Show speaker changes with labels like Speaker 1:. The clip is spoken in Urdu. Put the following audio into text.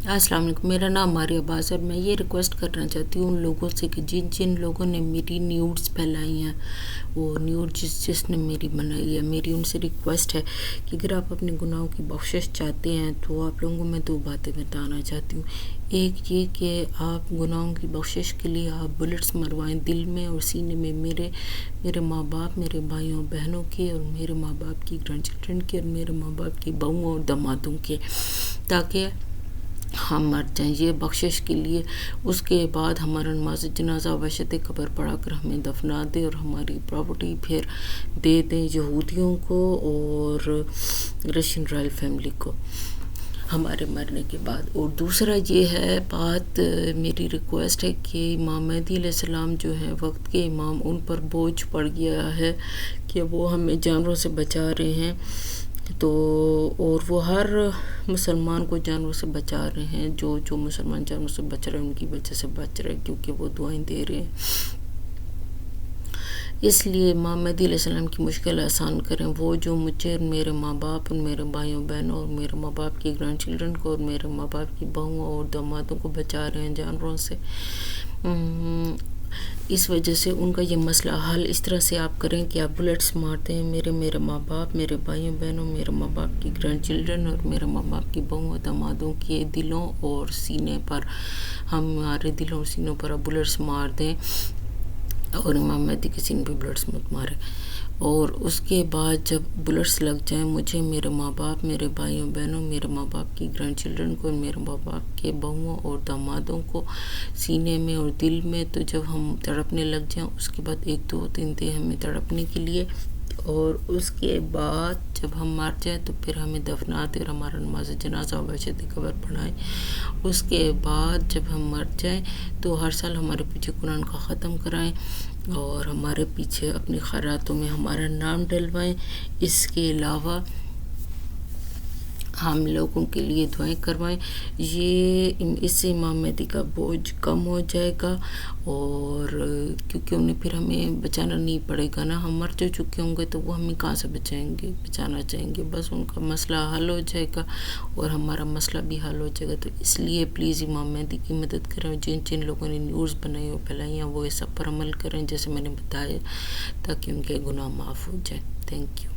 Speaker 1: السلام علیکم، میرا نام ماریہ عباس ہے اور میں یہ ریکویسٹ کرنا چاہتی ہوں ان لوگوں سے کہ جن لوگوں نے میری نیوڈز پھیلائی ہیں، وہ نیوڈ جس نے میری بنائی ہے، میری ان سے ریکویسٹ ہے کہ اگر آپ اپنے گناہوں کی بخشش چاہتے ہیں تو آپ لوگوں کو میں 2 باتیں بتانا چاہتی ہوں۔ ایک یہ کہ آپ گناہوں کی بخشش کے لیے آپ بلٹس مروائیں دل میں اور سینے میں، میرے ماں باپ، میرے بھائیوں بہنوں کے، اور میرے ماں باپ کی گرینڈ چلڈرن کے، اور میرے ماں باپ کی بہوؤں اور دامادوں کے، تاکہ ہم مر جائیں۔ یہ بخشش کے لیے اس کے بعد ہمارا نماز جنازہ وحشت قبر پڑھا کر ہمیں دفنا دے اور ہماری پراپرٹی پھر دے دیں یہودیوں کو اور رشین رائل فیملی کو ہمارے مرنے کے بعد۔ اور دوسرا یہ ہے بات، میری ریکویسٹ ہے کہ امام مہدی علیہ السلام جو ہیں وقت کے امام، ان پر بوجھ پڑ گیا ہے کہ وہ ہمیں جانوروں سے بچا رہے ہیں، تو اور وہ ہر مسلمان کو جانوروں سے بچا رہے ہیں، جو مسلمان جانوروں سے بچ رہے ہیں ان کی وجہ سے بچ رہے ہیں، کیونکہ وہ دعائیں دے رہے ہیں۔ اس لیے امام مہدی علیہ السلام کی مشکل آسان کریں، وہ جو مجھے اور میرے ماں باپ اور میرے بھائیوں بہنوں اور میرے ماں باپ کی گرینڈ چلڈرن کو اور میرے ماں باپ کی بہوؤں اور دامادوں کو بچا رہے ہیں جانوروں سے۔ اس وجہ سے ان کا یہ مسئلہ حل اس طرح سے آپ کریں کہ آپ بلٹس مارتے ہیں میرے ماں باپ، میرے بھائیوں بہنوں، میرے ماں باپ کی گرینڈ چلڈرن اور میرے ماں باپ کی بہوؤں اور دامادوں کے دلوں اور سینے پر، ہمارے دلوں اور سینوں پر آپ بلٹس مار دیں، اور امام مہدی کے سینے پہ بلٹس مت مارے۔ اور اس کے بعد جب بلٹس لگ جائیں مجھے، میرے ماں باپ، میرے بھائیوں بہنوں، میرے ماں باپ کی گرینڈ چلڈرن کو، میرے ماں باپ کے بہوؤں اور دامادوں کو سینے میں اور دل میں، تو جب ہم تڑپنے لگ جائیں اس کے بعد 1 2 3 دیں ہمیں تڑپنے کے لیے، اور اس کے بعد جب ہم مر جائیں تو پھر ہمیں دفنا دیں اور ہمارا نماز جنازہ وحشت قبر پڑھائیں۔ اس کے بعد جب ہم مر جائیں تو ہر سال ہمارے پیچھے قرآن کا ختم کرائیں اور ہمارے پیچھے اپنی خیراتوں میں ہمارا نام ڈلوائیں۔ اس کے علاوہ ہم لوگوں کے لیے دعائیں کروائیں، اس سے امام مہدی کا بوجھ کم ہو جائے گا، اور کیونکہ انہیں پھر ہمیں بچانا نہیں پڑے گا نا، ہم مر چکے ہوں گے تو وہ ہمیں کہاں سے بچانا چاہیں گے، بس ان کا مسئلہ حل ہو جائے گا اور ہمارا مسئلہ بھی حل ہو جائے گا۔ تو اس لیے پلیز امام مہدی کی مدد کریں، جن لوگوں نے نیوز بنائی اور پھیلائی ہیں وہ اس سب پر عمل کریں جیسے میں نے بتایا، تاکہ ان کے گناہ معاف ہو جائیں۔ Thank you.